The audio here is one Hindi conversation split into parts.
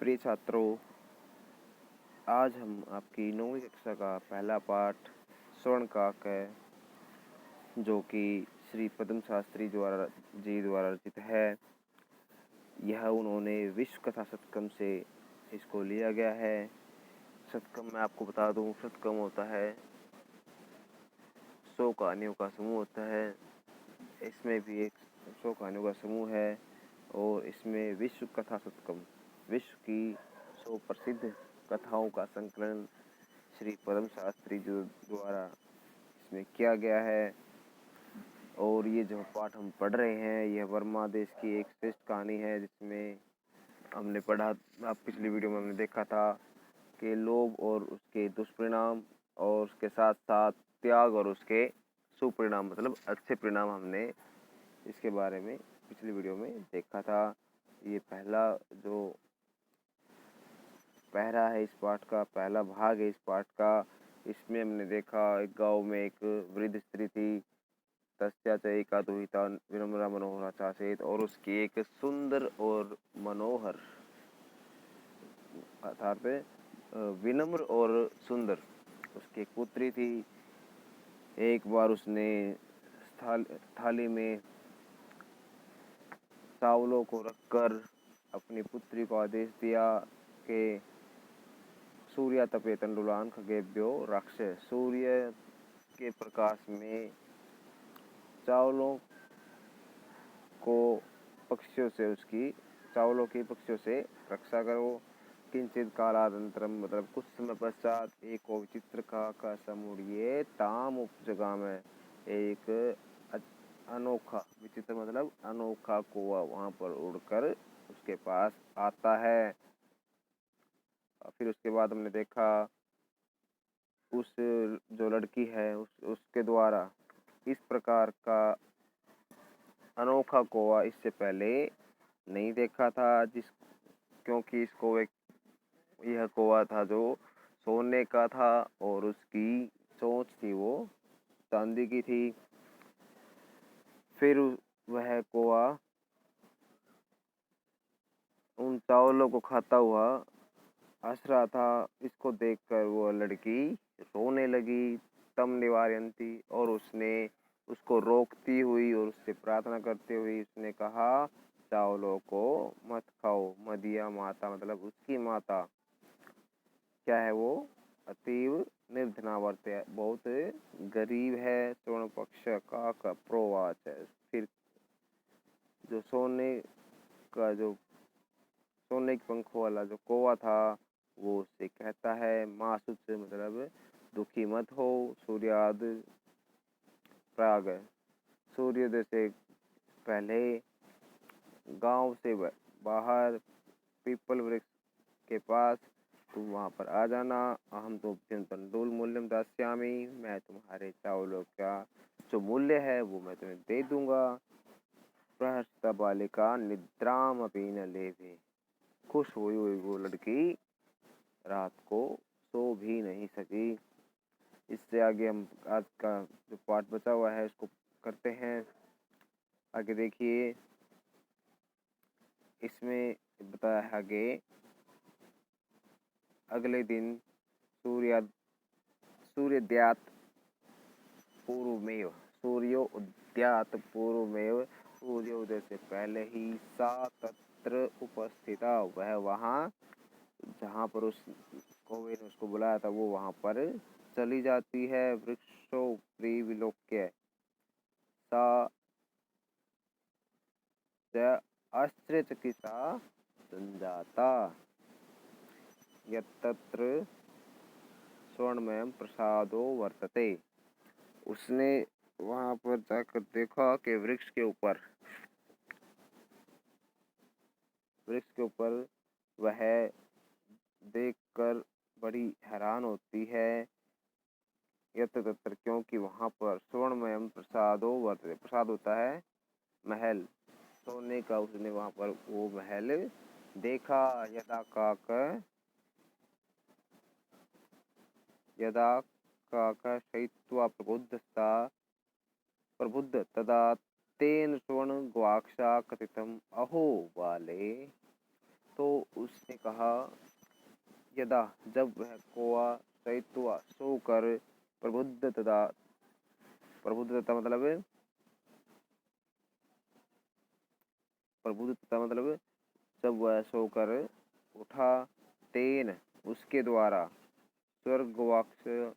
प्रिय छात्रों, आज हम आपकी 9वीं कक्षा का पहला पाठ स्वर्णकाक है, जो कि श्री पद्म शास्त्री द्वारा रचित है। यह उन्होंने विश्व कथा शतकम से इसको लिया गया है। शतकम मैं आपको बता दूं, शतकम होता है 100 कहानियों का समूह होता है। इसमें भी एक 100 कहानियों का समूह है और इसमें विश्व कथा शतकम, विश्व की 100 प्रसिद्ध कथाओं का संकलन श्री पद्म शास्त्री द्वारा इसमें किया गया है। और ये जो पाठ हम पढ़ रहे हैं, यह वर्मा देश की एक श्रेष्ठ कहानी है, जिसमें हमने पढ़ा, आप पिछली वीडियो में हमने देखा था कि लोभ और उसके दुष्परिणाम, और उसके साथ साथ त्याग और उसके सुपरिणाम, मतलब अच्छे परिणाम, हमने इसके बारे में पिछली वीडियो में देखा था। ये पहला है इस पाठ का, पहला भाग है इस पाठ का। इसमें हमने देखा एक गांव में एक वृद्ध स्त्री थी, तस्या च एका दुहिता विनम्रा मनोहरा चासेत, और उसकी एक सुंदर और मनोहर, अर्थात विनम्र और सुंदर उसकी एक पुत्री थी। एक बार उसने थाली में चावलों को रखकर अपनी पुत्री को आदेश दिया कि सूर्य तपे तंडुलान खगेभ्यो रक्ष, सूर्य के प्रकाश में चावलों की पक्षियों से रक्षा करो। किंचित कालानंतरम, मतलब कुछ समय पश्चात, एक विचित्र का समुड़िए ताम उपजगाम, एक अनोखा, विचित्र मतलब अनोखा कौवा वहां पर उड़कर उसके पास आता है। फिर उसके बाद हमने देखा उस जो लड़की है उसके द्वारा इस प्रकार का अनोखा कौवा इससे पहले नहीं देखा था, क्योंकि यह कौवा था जो सोने का था और उसकी चोंच थी वो चांदी की थी। फिर वह कौवा उन चावलों को खाता हुआ हंस रहा था। इसको देखकर वो लड़की रोने लगी। तम निवारयंती, और उसने उसको रोकती हुई और उससे प्रार्थना करते हुए उसने कहा, चावलों को मत खाओ। मदिया माता, मतलब उसकी माता क्या है, वो अतीव निर्धना वर्त है, बहुत गरीब है। स्वर्ण पक्ष का प्रोवाच है। फिर जो सोने के पंखों वाला जो कौवा था, वो उससे कहता है, मासुत से मतलब दुखी मत हो। सूर्याद प्राग, सूर्योदय से पहले गांव से बाहर पीपल वृक्ष के पास तुम वहां पर आ जाना। अहम तो तंडुल मूल्यम दास्यामी, मैं तुम्हारे चावलों का जो मूल्य है वो मैं तुम्हें दे दूंगा। प्रहस्त बालिका निद्राम अपी न लेवे, खुश हुई वो लड़की रात को सो भी नहीं सकी। इससे आगे हम आज का जो पाठ बचा हुआ है उसको करते हैं। आगे देखिए, इसमें बताया है आगे, अगले दिन सूर्योदयात पूर्वमेव, सूर्योदय से पहले ही सा तत्र उपस्थिता, वह वहाँ जहाँ पर उस कौवे ने उसको बुलाया था वो वहाँ पर चली जाती है। वृक्षो प्रिविलोक्य सा आश्चर्यचकिता संजाता, यत्र स्वर्णमयं प्रसादो वर्तते। उसने वहां पर जाकर देखा कि वृक्ष के ऊपर वह देखकर बड़ी हैरान होती है। यत्र तत्र, क्योंकि वहां पर स्वर्णमयं प्रसादो वर्तते, प्रसाद होता है महल, सोने का। उसने वहां पर वो महल देखा। यदा काक शयित्वा प्रबुद्ध तदा तेन स्वर्ण ग्वाक्षा कथितम अहो बाले। तो उसने कहा, यदा जब वह कौवा शयित्वा सोकर प्रबुद्धता मतलब जब वह सोकर उठा, तेन उसके द्वारा स्वर्गवाक्षात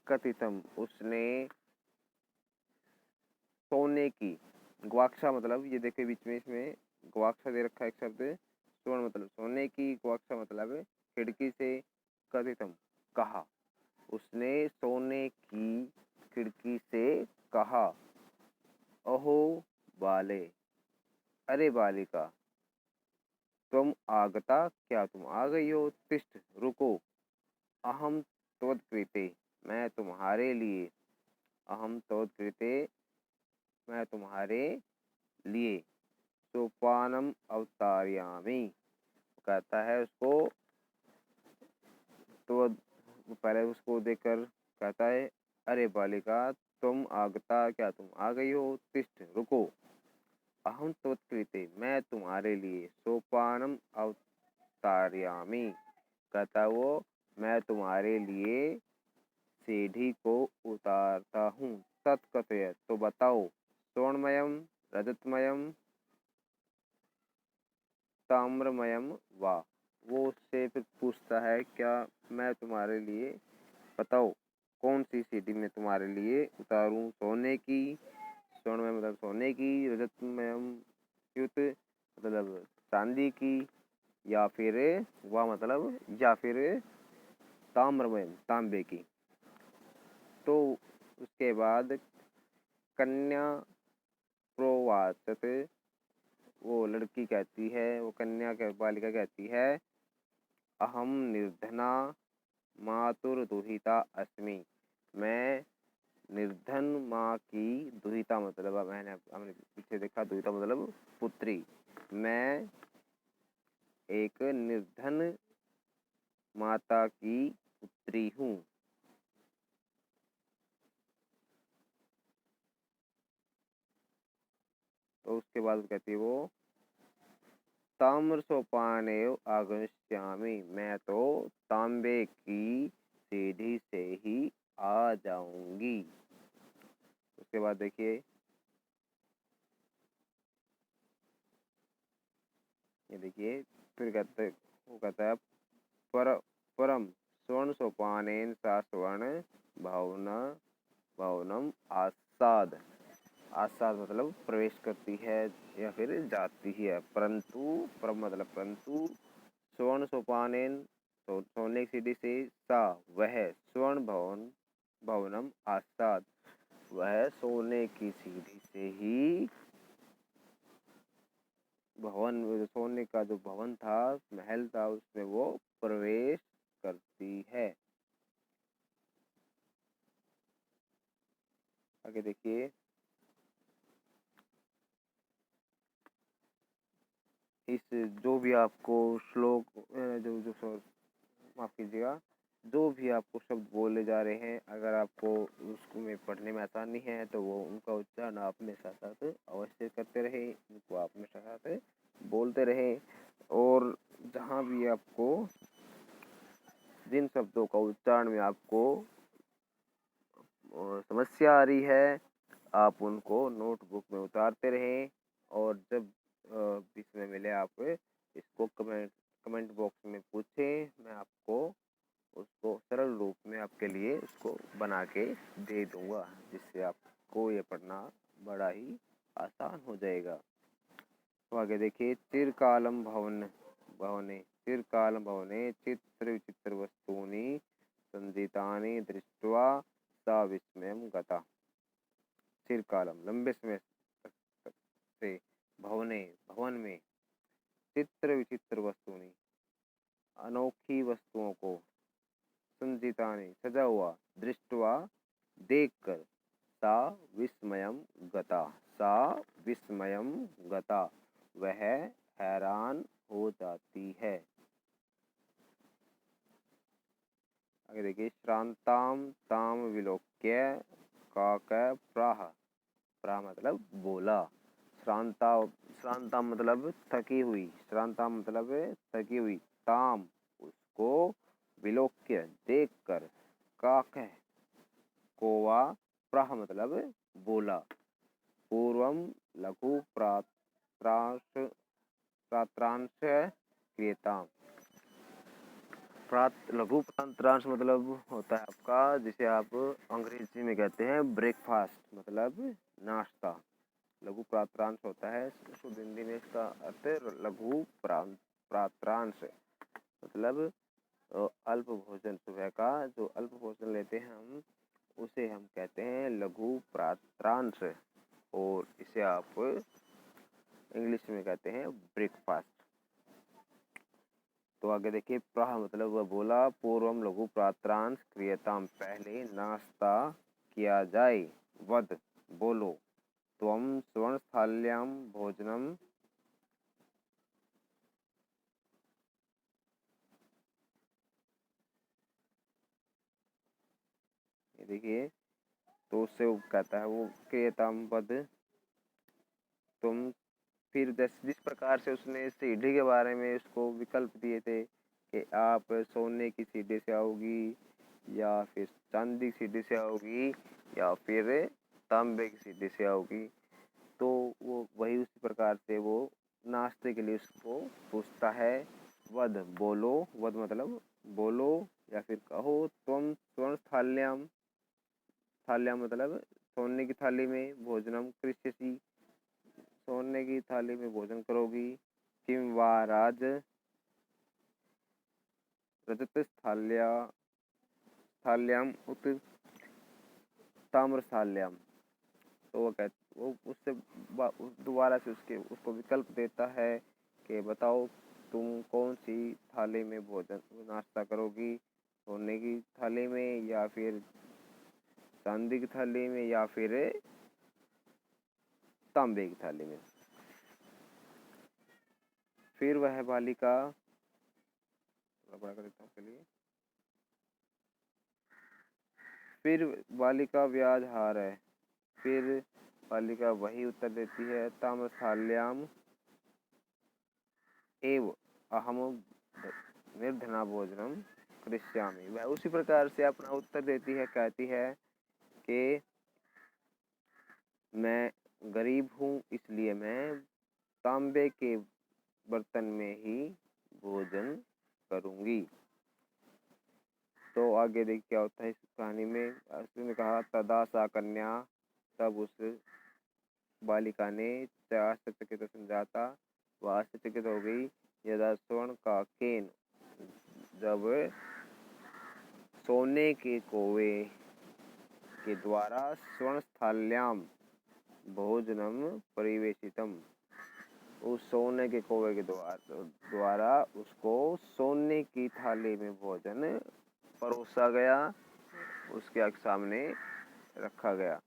कथितम उसने सोने की, ग्वाक्षा मतलब ये देखिए बीच में इसमें ग्वाक्षा दे रखा है एक शब्द, स्वर्ण मतलब सोने की, ग्वाक्षा मतलब खिड़की से, कथितम कहा, उसने सोने की खिड़की से कहा, अहो बाले, अरे बालिका, तुम आगता, क्या तुम आ गई हो, तिष्ठ रुको, अहम त्वत्कृते, मैं तुम्हारे लिए, अहम त्वत्कृते, मैं तुम्हारे लिए, सोपानम अवतारयामी, कहता है उसको, तो पहले उसको देखकर कहता है, अरे बालिका, तुम आगता, क्या तुम आ गई हो, तिष्ठ रुको, अहम त्वत्कृते, मैं तुम्हारे लिए, सोपानम अवतारयामी, कहता वो मैं तुम्हारे लिए सीढ़ी को उतारता हूँ, तत्कथय, तो बताओ, स्वर्णमयम, रजतमयम, ताम्रमयम वा, वो उससे फिर पूछता है, क्या मैं तुम्हारे लिए, बताओ कौन सी सीढ़ी मैं तुम्हारे लिए उतारूं, सोने की, स्वर्णमय मतलब सोने की, रजतमयम युत मतलब चांदी की, या फिर वह मतलब या फिर ताम्रमय तांबे की। तो उसके बाद कन्या प्रोवाचत, वो लड़की कहती है, वो कन्या बालिका कहती है, अहम निर्धना मातुर्दुहिता अस्मि, मैं निर्धन माँ की, दुहिता मतलब हमने पीछे देखा, दुहिता मतलब पुत्री, मैं एक निर्धन माता की पुत्री हूँ। तो उसके बाद कहती है वो, ताम्र सोपानेव आगमिष्यामि, मैं तो तांबे की सीढ़ी से ही आ जाऊंगी। उसके बाद देखिए, ये देखिए फिर वो कहता है, परम स्वर्ण सोपानेन सा स्वर्ण भवनम आसाद, आसाद मतलब प्रवेश करती है या फिर जाती है, परंतु स्वर्ण सोपानेन, सोने की सीढ़ी से, सा वह, स्वर्ण भवनम आसाद, वह सोने की सीढ़ी से ही भवन, सोने का जो भवन था, महल था, उसमें वो प्रवेश करती है। आगे देखिए, इस जो भी आपको श्लोक जो माफ कीजिएगा, जो भी आपको शब्द बोले जा रहे हैं, अगर आपको उसको में पढ़ने में आसानी है तो वो उनका उच्चारण आप अपने साथ साथ अवश्य करते रहे, उनको आप अपने साथ बोलते रहे, और जहाँ भी आपको जिन शब्दों का उच्चारण में आपको समस्या आ रही है, आप उनको नोटबुक में उतारते रहें, और जब बीच में मिले आप इसको कमेंट बॉक्स में पूछें, मैं आपको उसको सरल रूप में आपके लिए उसको बना के दे दूंगा, जिससे आपको ये पढ़ना बड़ा ही आसान हो जाएगा। तो आगे देखिए, चिरकालम भवने चिरकालम भवने चित्र विचित्र वस्तूनि संजितानि दृष्ट्वा सा विस्मयम गता। चिरकालम लंबे समय से, भवन में, चित्र विचित्र वस्तुनि अनोखी वस्तुओं को, संजितानि सजा हुआ, दृष्टवा देखकर, सा विस्मयम गता, सा विस्मयम गता, वह हैरान हो जाती है। आगे देखिए, श्रांताम ताम विलोक्य काक प्राह, प्राह मतलब बोला, श्रांता मतलब मतलब थकी हुई, श्रांता मतलब थकी हुई, ताम उसको, विलोक्य देखकर, काकः कोवा, प्रह मतलब बोला, पूर्वम लघु प्रात्रांश क्रियताम। लघु प्रांत्रांश मतलब होता है आपका, जिसे आप अंग्रेजी में कहते हैं ब्रेकफास्ट मतलब नाश्ता। लघु प्रात्रांश होता है, शुद्ध हिंदी में इसका अर्थ लघु प्रात्रांश मतलब अल्प भोजन। सुबह का जो अल्प भोजन लेते हैं हम, उसे हम कहते हैं लघु प्रात्रांश, और इसे आप इंग्लिश में कहते हैं ब्रेकफास्ट। तो आगे देखिए, प्रह मतलब वह बोला, पूर्वम लघु प्रात्रांश क्रियताम पहले नाश्ता किया जाए, वद बोलो, त्वम स्वर्णस्थाल्यां भोजनम, देखिए तो उससे वो कहता है वो क्रियताम वद, तुम, फिर जिस प्रकार से उसने सीढ़ी के बारे में उसको विकल्प दिए थे कि आप सोने की सीढ़ी से आओगी, या फिर चांदी की सीढ़ी से आओगी, या फिर तांबे की सीढ़ी से आओगी, तो वो वही उसी प्रकार से वो नाश्ते के लिए उसको पूछता है। वद बोलो, वद मतलब बोलो या फिर कहो, तुम स्वर्ण थाल्याम, थाल्याम मतलब सोने की थाली में, भोजनम कृष्यसि सोने की थाली में भोजन करोगी, किम वा राज रजत थाल्याम उत ताम्र थाल्याम। तो वो उससे दोबारा से उसको विकल्प देता है कि बताओ तुम कौन सी थाली में भोजन नाश्ता करोगी, सोने की थाली में या फिर चांदी की थाली में या फिर तांबे की थाली में। फिर वह बालिका, बड़ा कर देता हूँ के लिए, फिर बालिका ब्याज हार है, फिर बालिका वही उत्तर देती है, ताम्रस्थाल्याम एव अहम निर्धना भोजनम करिष्यामि। वह उसी प्रकार से अपना उत्तर देती है, कहती है कि मैं गरीब हूँ, इसलिए मैं तांबे के बर्तन में ही भोजन करूँगी। तो आगे देखिए क्या होता है इस कहानी में। उसने कहा, तदा सा कन्या, तब उस बालिका ने आश्चर्यचकित समझाता, वह आश्चर्यचकित हो गई, यदा स्वर्ण का केन, जब सोने के कोवे के द्वारा स्वर्णस्थाल्याम भोजनम परिवेशितम, उस सोने के कोवे के द्वारा उसको सोने की थाली में भोजन परोसा गया, उसके सामने रखा गया।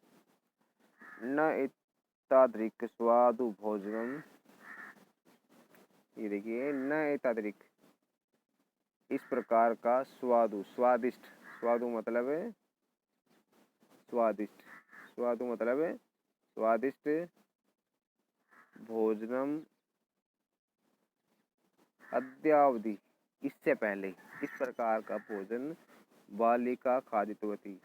न एतादृक् स्वादु भोजनम, ये देखिए, न एतादृक् इस प्रकार का स्वादु, स्वादिष्ट, स्वादु मतलब स्वादिष्ट, स्वादु मतलब स्वादिष्ट भोजनम अद्यावधि, इससे पहले इस प्रकार का भोजन बालिका खादितवती,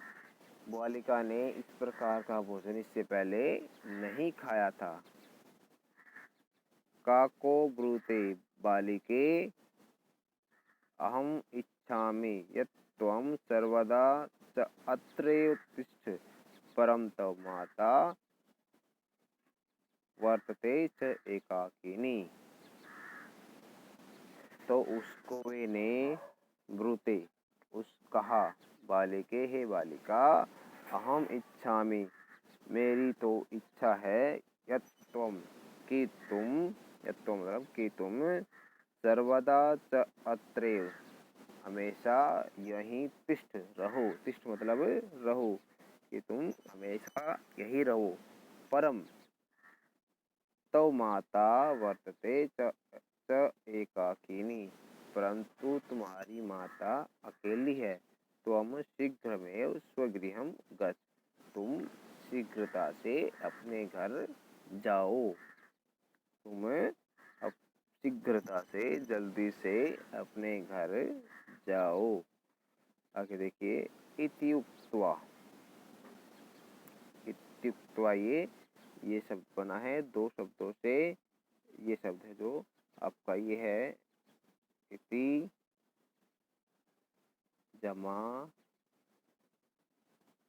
बालिका ने इस प्रकार का भोजन इससे पहले नहीं खाया था। काको ब्रूते बालिके अहम इच्छामि यत् त्वं सर्वदा च अत्रैव उत्तिष्ठ, परं तव माता वर्तते च एकाकिनी। तो उसको ने ब्रूते उस कहा, बालिके हे बालिका, अहम इच्छामि मेरी तो इच्छा है, यत् त्वं कि तुम, यत् त्वं मतलब कि तुम, सर्वदा च अत्रैव हमेशा यहीं तिष्ठ रहो, तिष्ठ मतलब रहो, कि तुम हमेशा यही रहो, परम तव माता वर्तते च एकाकिनी, परंतु तुम्हारी माता अकेली है, त्वं शीघ्रमेव स्वगृहं गच्छ, तुम शीघ्रता से अपने घर जाओ, तुम शीघ्रता से, जल्दी से अपने घर जाओ। आगे देखिए, इति उक्त्वा। इति उक्त्वा ये शब्द बना है 2 शब्दों से। ये शब्द है जो आपका ये है इति जमा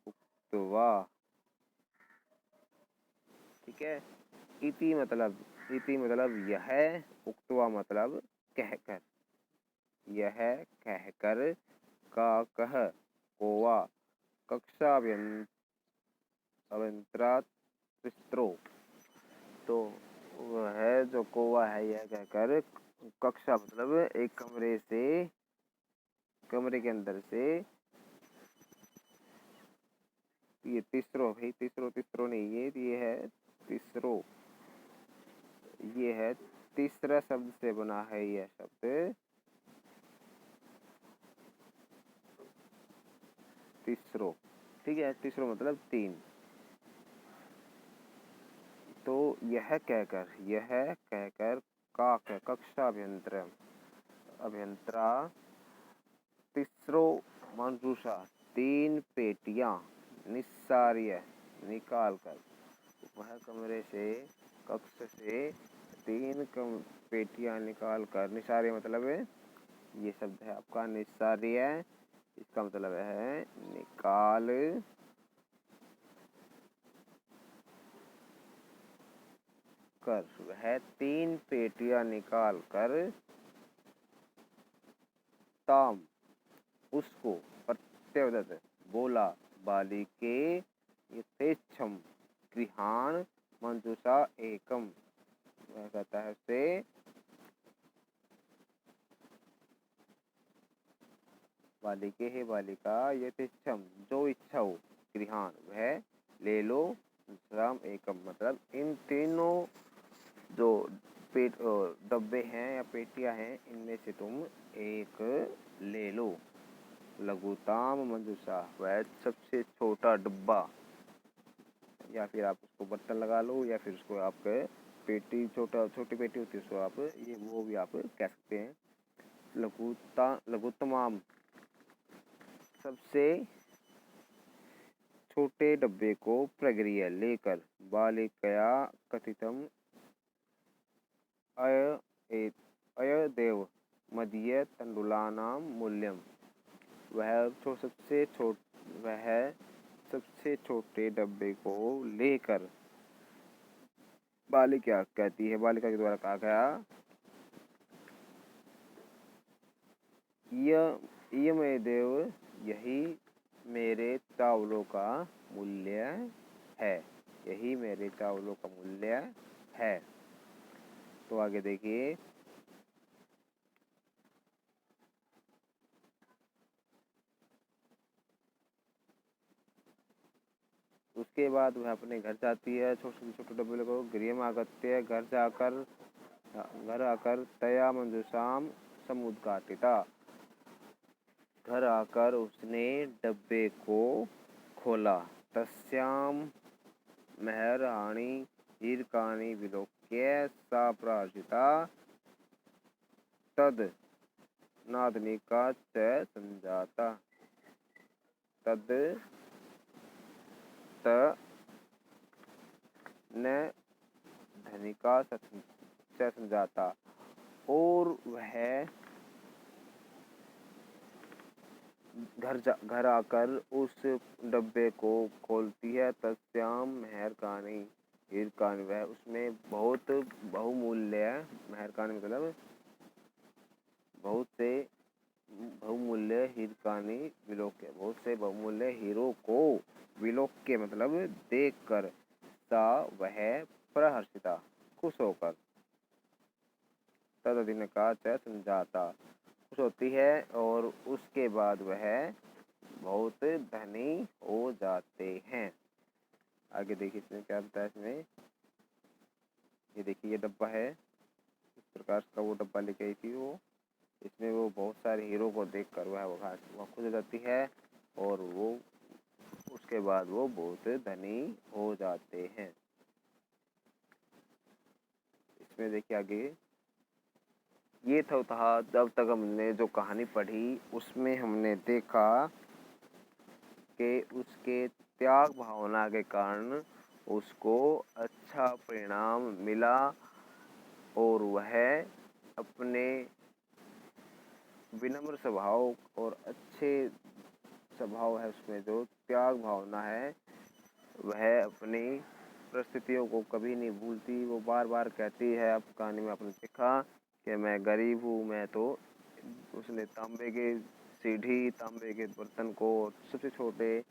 उक्त्वा। ठीक है, इति मतलब यह, उक्त्वा मतलब कहकर। यह कहकर, का कह, कोवा, कक्षा अभ्यंतरा तिस्रो। तो वह जो कोवा है यह कहकर कक्षा मतलब एक कमरे के अंदर से, ये तीसरो है, तीसरो नहीं, ये है तीसरो, ये है तीसरा शब्द से बना है यह शब्द। तीसरो, ठीक है, तीसरो मतलब 3। तो यह कहकर का कक्षा अभ्यंतरा तीसरो मंजूषा 3 पेटियां निस्सार्य निकाल कर, वह कमरे से, कक्ष से 3 पेटियां निकाल कर। निस्सार्य मतलब ये शब्द है आपका निस्सार्य, इसका मतलब है निकाल कर। वह 3 पेटियां निकाल कर ताम उसको, प्रत्यवदत बोला, बालिके यथेच्छम गृहाण मंजूषा एकम। वह कहता है उसे, बालिके हे बालिका, यथेच्छम जो इच्छा हो, गृहाण वह ले लो, मंजूषाम एकम मतलब इन तीनों जो डब्बे हैं या पेटियां हैं, इनमें से तुम एक ले लो। लघुताम मंजूषा वह सबसे छोटा डब्बा, या फिर आप उसको बर्तन लगा लो, या फिर उसको आप पेटी, छोटी पेटी होती है उसको आप ये वो भी आप कह सकते हैं। लघुतमाम सबसे छोटे डब्बे को प्रगृह्य लेकर, बालिकया कथितम अयदेव मदीय तंडुलानाम मूल्यम। वह सबसे छोटे डब्बे को लेकर बालिका कहती है, बालिका के द्वारा कहा गया, इयमेदेव यही मेरे चावलों का मूल्य है, यही मेरे चावलों का मूल्य है। तो आगे देखिए, उसके बाद वह अपने घर जाती है, छोटे छोटे डब्बे को गृह आगत्य, घर आकर तया मंजूषाम समुद्घाटिता। घर आकर उसने डब्बे को खोला। तस्याम महराणी हीरकानि विलोक्य सा प्रार्थिता तद नादनिका च संजाता। तद त न धनिका च संजाता, और वह घर आकर उस डब्बे को खोलती है। तस्याम महरकानी हीरकानि वह उसमें बहुत बहुमूल्य, महरकानि मतलब बहुत से बहुमूल्य, हीरकानि विलोक्य बहुत से बहुमूल्य हीरो को, विलोक्य मतलब देख कर, सा वह प्रहर्षिता खुश होकर, तदधिनका च संजाता खुश होती है, और उसके बाद वह बहुत धनी हो जाते हैं। आगे देखिए इसमें क्या बताया। इसमें ये देखिए, ये डब्बा है, इस प्रकार का वो डब्बा लेके आई थी वो, इसमें वो बहुत सारे हीरो को देखकर वह खुश हो जाती है, और वो उसके बाद वो बहुत धनी हो जाते हैं। इसमें देखिए आगे, ये था जब तक हमने जो कहानी पढ़ी उसमें हमने देखा कि उसके त्याग भावना के कारण उसको अच्छा परिणाम मिला और वह अपने विनम्र स्वभाव और अच्छे स्वभाव है, उसमें जो त्याग भावना है वह अपनी परिस्थितियों को कभी नहीं भूलती। वो बार बार कहती है, अब कहानी में आपने देखा कि मैं गरीब हूँ, मैं तो उसने तांबे के सीढ़ी, तांबे के बर्तन को, सबसे छोटे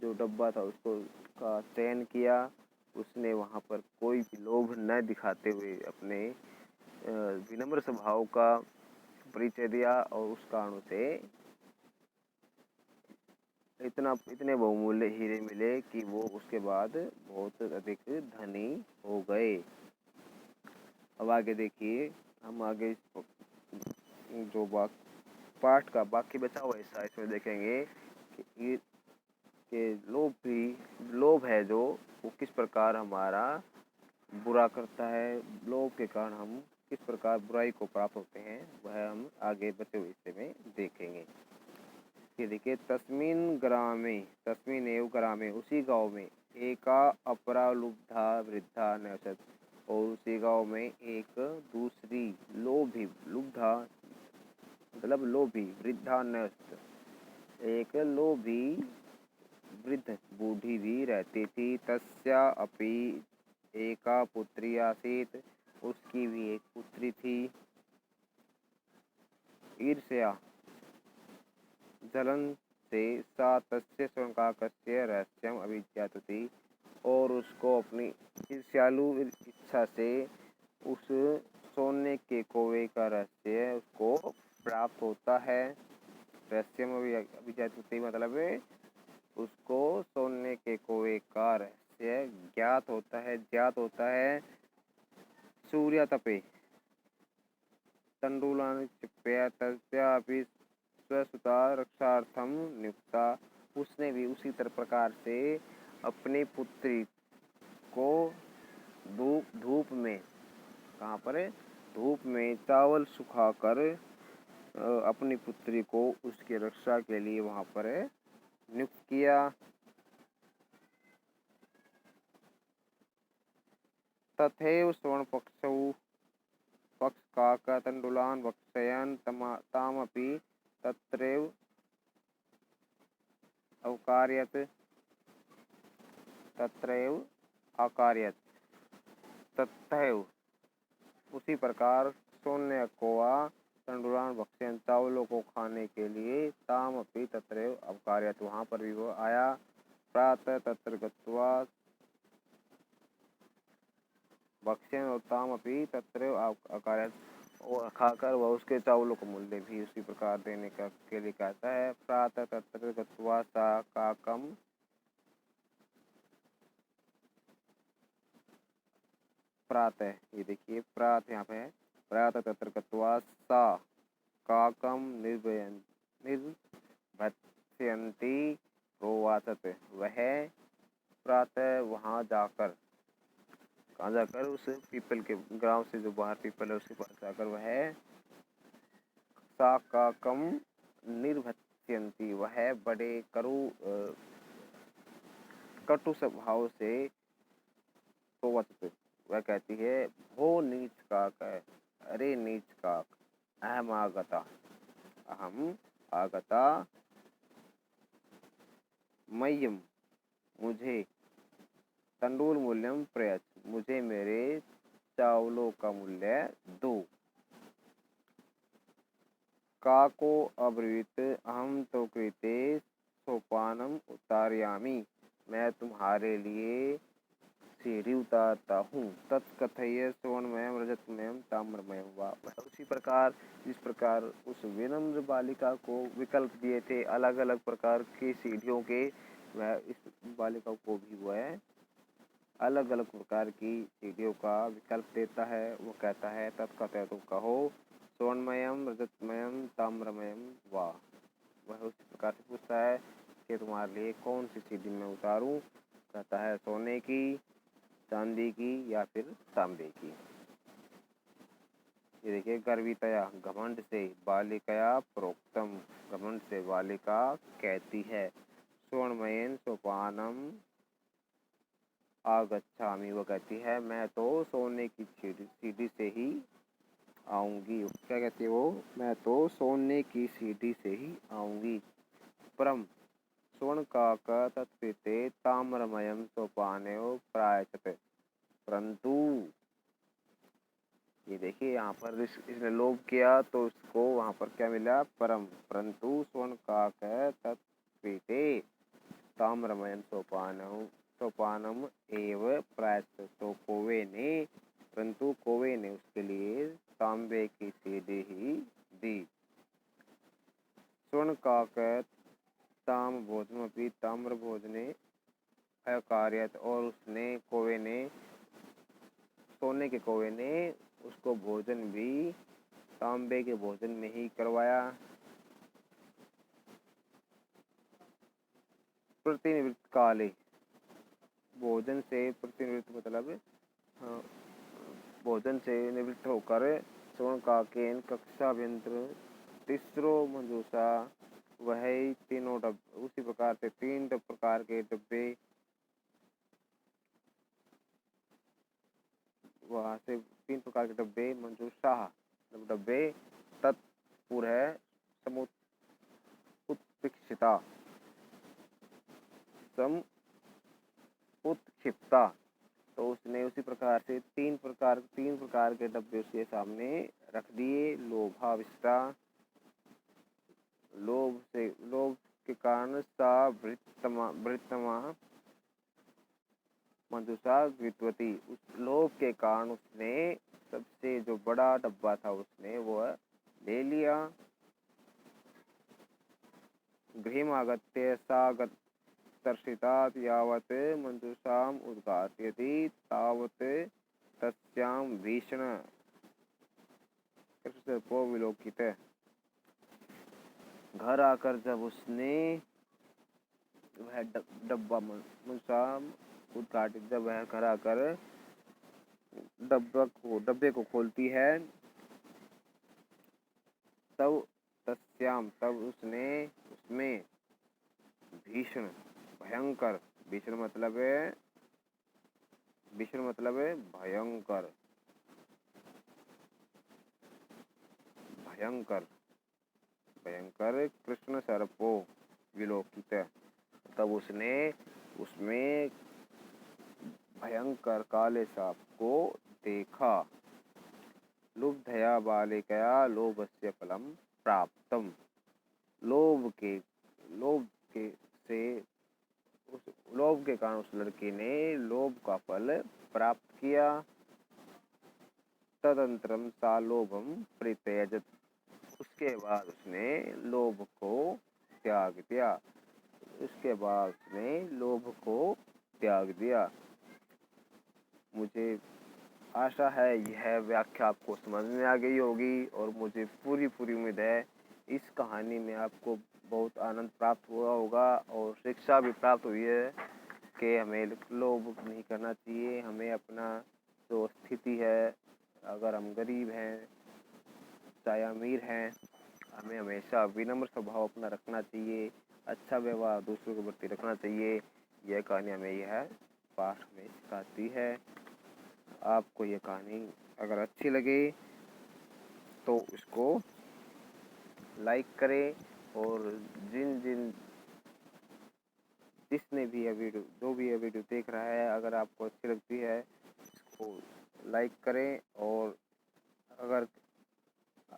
जो डब्बा था उसको का चयन किया। उसने वहाँ पर कोई भी लोभ न दिखाते हुए अपने विनम्र स्वभाव का परिचय दिया और उस कारण से इतने बहुमूल्य हीरे मिले कि वो उसके बाद बहुत अधिक धनी हो गए। अब आगे देखिए, हम आगे जो पाठ का बाकी बचा हुआ हिस्सा इसमें देखेंगे कि लोभ है जो वो किस प्रकार हमारा बुरा करता है, लोभ के कारण हम किस प्रकार बुराई को प्राप्त होते हैं, वह हम आगे बचे हुए हिस्से में देखेंगे। ये देखिए, तस्मिन एव ग्रामे, उसी गांव में एका अपरा लुब्धा वृद्धा नसत, और उसी गांव में एक दूसरी लोभी, लुब्धा मतलब लोभी, वृद्धा नस्त, एक लोभी वृद्ध बूढ़ी भी रहती थी। तस्या अपि एका पुत्री आसीत, उसकी भी एक पुत्री थी। ईर्ष्या जलन से सा तस्य स्वर्णकाकस्य रहस्यम अभिज्ञातुति, और उसको अपनी ईर्ष्यालु इच्छा से उस सोने के कौवे का रहस्य उसको प्राप्त होता है। रहस्यम अभिज्ञातुति मतलब उसको सोने के कौवे का रहस्य ज्ञात होता है। सूर्य तपे तंडुलानि चिप्य तस्यापि स्वसुता रक्षार्थम नियुक्ता, उसने भी उसी तरह प्रकार से अपनी पुत्री को धूप में, कहाँ पर है, धूप में चावल सुखाकर अपनी पुत्री को उसकी रक्षा के लिए वहाँ पर नियुक्त किया। तथैव स्वर्ण पक्षकाकतण्डुलान् भक्षयन् तामपि तत्रैव अकारयत्। तथैव उसी प्रकार सोने कौवा तंडुलान भक्षयन्, चावलों को खाने के लिए, तामपि तत्रैव अकारयत्, वहाँ पर भी वो आया। प्रातः तत्र गत्वा भक्षण और तामपि तत्रैव अकारयत्, और खाकर वह उसके चावलों को मूल्य भी उसी प्रकार देने का के लिए कहता है। प्रातः तत्र गत्वा सा काकम, प्रातः, ये देखिए प्रातः यहाँ पे है, प्रातः तत्र गत्वा सा काकम निर्भत्स्यन्ति प्रोवाचत, वह प्रातः वहाँ जाकर, कहाँ जाकर, उस पीपल के गांव से जो बाहर पीपल है उसके पास जाकर वह सा काकम निर्भत्स्यन्ति, वह बड़े कटु स्वभाव से प्रोवाचत, वह कहती है, भो नीच काक, अरे नीच काक, अहम आगता मह्यम, मुझे, तंडुल मूल्यम प्रयच्छ, मुझे मेरे चावलों का मूल्य दो। काको अब्रवीत अहम तो कृते सोपानम उतारयामी, मैं तुम्हारे लिए सीढ़ी उतारता हूँ। तत्कथय स्वर्णमयम रजतमयम ताम्रमयम वा, उसी प्रकार जिस प्रकार उस विनम्र बालिका को विकल्प दिए थे अलग अलग प्रकार की सीढ़ियों के, वह इस बालिका को भी वह अलग अलग प्रकार की सीढ़ियों का विकल्प देता है। वो कहता है, तत्कथय, तुम कहो, स्वर्णमयम रजतमयम ताम्रमयम वा, वह उसी प्रकार से पूछता है कि तुम्हारे लिए कौन सी सीढ़ी मैं उतारूं। कहता है, सोने की, चांदी की या फिर तांबे की। ये देखिए, गर्वितया घमंड से, बालिकया प्रोक्तम घमंड से बालिका कहती है। स्वर्णमयेन सोपानम आगच्छामि, वो कहती है मैं तो सोने की सीढ़ी से ही आऊंगी। क्या कहती है वो? मैं तो सोने की सीढ़ी से ही आऊंगी। परम स्वर्णकाक तत्कृते ताम्रमयम सोपानयो प्रायच्छत। परंतु ये देखिए, यहाँ पर इसने लोभ किया तो उसको वहाँ पर क्या मिला? परम। परंतु स्वर्णकाक तत्कृते ताम्रमयम सोपानम एव प्रायश्चित। तो कौवे ने, परंतु कौवे ने उसके लिए तांबे की सीढ़ी ही दी। स्वर्णकाक ताम भोजनमपि ताम्र भोजने अकार्यत, और उसने कौवे ने, सोने के कौवे ने उसको भोजन भी तांबे के भोजन में ही करवाया। प्रतिनिवृत्त काले, भोजन से प्रतिनिवृत्त मतलब भोजन से निवृत्त होकर स्वर्णकाकेन कक्षाभ्यंतर तीसरो मंजूषा, वह तीनों डब्बे, उसी प्रकार से 3 प्रकार के डब्बे, वहाँ से 3 प्रकार के डब्बे, मंजूषा डब्बे, तत्पुर है उत्क्षिप्ता, उत्क्षिप्ता। तो उसने उसी प्रकार से 3 प्रकार के डब्बे उसके सामने रख दिए। लोभाविष्टा, लोभ के कारण सा वृत्तमा मंजूषा गृहीतवती, उस लोभ के कारण उसने सबसे जो बड़ा डब्बा था उसने वो ले लिया। गृहमागत्य सा तर्षितात् यावत् मंजूषाम उद्घाटयति तावत् तस्यां भीषण को विलोकित। घर आकर जब उसने वह डब्बा मंजूषाम उद्घाटित, जब वह घर आकर डब्बे को खोलती है, तब उसने उसमें भीषण भयंकर, भीषण मतलब है भयंकर, भयंकर कृष्ण सर्पो विलोकित। तब उसने उसमें भयंकर काले सांप को देखा। लुब्धया बालिकया लोभस्य फलम प्राप्तम, लोभ के कारण उस लड़के ने लोभ का फल प्राप्त किया। तदंतरम सा लोभम परित्यजत, उसके बाद उसने लोभ को त्याग दिया। मुझे आशा है यह व्याख्या आपको समझ में आ गई होगी, और मुझे पूरी उम्मीद है इस कहानी में आपको बहुत आनंद प्राप्त हुआ होगा और शिक्षा भी प्राप्त हुई है कि हमें लोभ नहीं करना चाहिए। हमें अपना जो स्थिति है, अगर हम गरीब हैं चाहे अमीर हैं, हमें हमेशा विनम्र स्वभाव अपना रखना चाहिए, अच्छा व्यवहार दूसरों के प्रति रखना चाहिए। यह कहानी हमें यह पाठ में सिखाती है। आपको ये कहानी अगर अच्छी लगे तो इसको लाइक करें, और जिसने भी यह वीडियो, जो भी यह वीडियो देख रहा है, अगर आपको अच्छी लगती है इसको लाइक करें। और अगर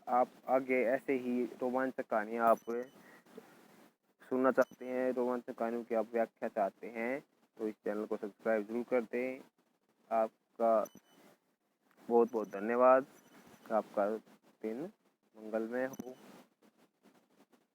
आप आगे ऐसे ही रोमांचक कहानियाँ आप सुनना चाहते हैं, रोमांचक कहानियों की आप व्याख्या चाहते हैं, तो इस चैनल को सब्सक्राइब जरूर कर दें। आपका बहुत धन्यवाद। आपका दिन मंगलमय हो।